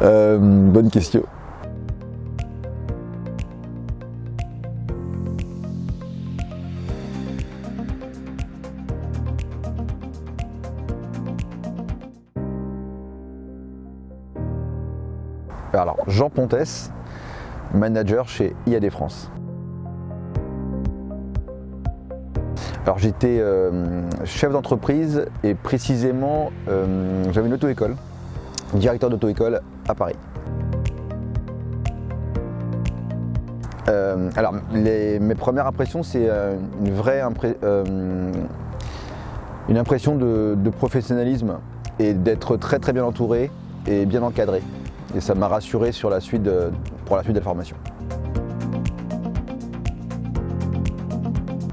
Bonne question. Alors, Jean Pontès, manager chez IAD France. Alors j'étais chef d'entreprise et précisément j'avais une auto-école, directeur d'auto-école à Paris. Alors mes premières impressions, c'est une vraie une impression de professionnalisme et d'être très très bien entouré et bien encadré. Et ça m'a rassuré sur la suite pour la suite de la formation.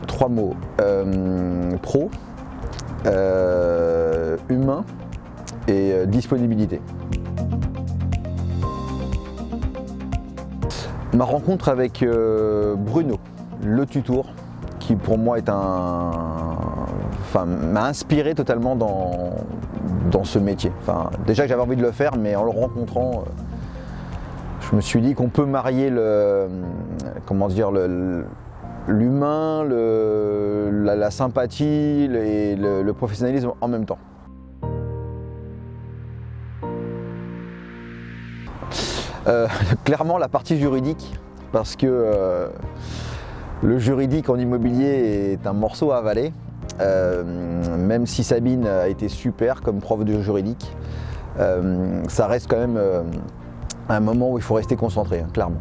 3 mots, pro, humain et disponibilité. Ma rencontre avec Bruno, le tutour, qui pour moi est m'a inspiré totalement dans ce métier. Déjà que j'avais envie de le faire, mais en le rencontrant, je me suis dit qu'on peut marier l'humain, la sympathie et le professionnalisme en même temps. Clairement la partie juridique, parce que le juridique en immobilier est un morceau à avaler. Même si Sabine a été super comme prof de juridique, ça reste quand même un moment où il faut rester concentré, clairement.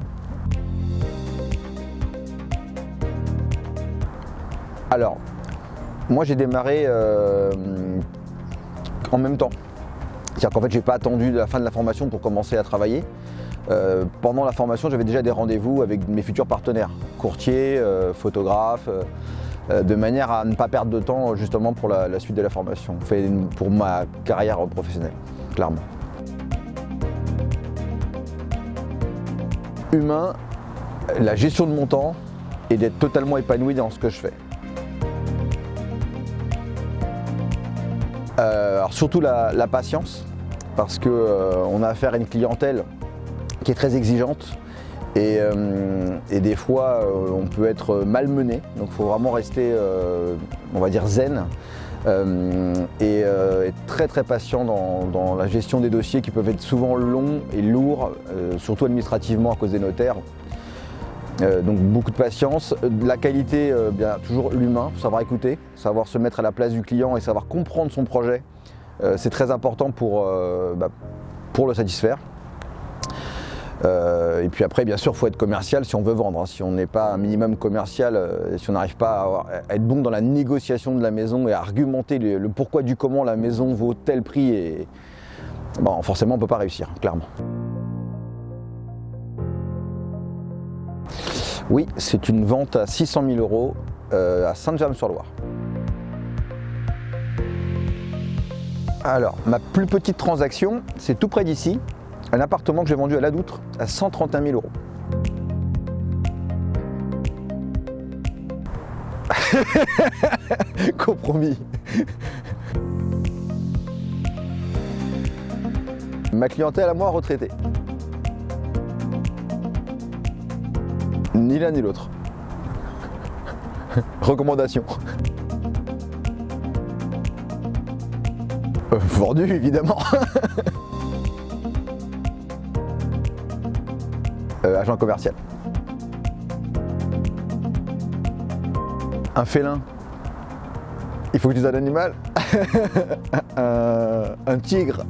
Alors, moi j'ai démarré en même temps. C'est-à-dire qu'en fait, j'ai pas attendu la fin de la formation pour commencer à travailler. Pendant la formation, j'avais déjà des rendez-vous avec mes futurs partenaires, courtiers, photographes, de manière à ne pas perdre de temps justement pour la suite de la formation, pour ma carrière professionnelle, clairement. Humain, la gestion de mon temps et d'être totalement épanoui dans ce que je fais. Alors surtout la patience, parce qu'on a affaire à une clientèle qui est très exigeante et des fois on peut être malmené, donc il faut vraiment rester on va dire zen et être très très patient dans la gestion des dossiers qui peuvent être souvent longs et lourds, surtout administrativement à cause des notaires. Donc beaucoup de patience, la qualité, bien toujours l'humain, savoir écouter, savoir se mettre à la place du client et savoir comprendre son projet, c'est très important pour le satisfaire. Et puis après, bien sûr, il faut être commercial si on veut vendre. Si on n'est pas un minimum commercial, si on n'arrive pas à être bon dans la négociation de la maison et à argumenter le pourquoi du comment la maison vaut tel prix, forcément on ne peut pas réussir, clairement. Oui, c'est une vente à 600 000 € à Saint-James-sur-Loire. Alors, ma plus petite transaction, c'est tout près d'ici, un appartement que j'ai vendu à La Doutre à 131 000 €. Compromis. Ma clientèle à moi retraitée. Ni l'un ni l'autre. Recommandation. Vendu, évidemment. Agent commercial. Un félin. Il faut que tu aies un animal. Un tigre.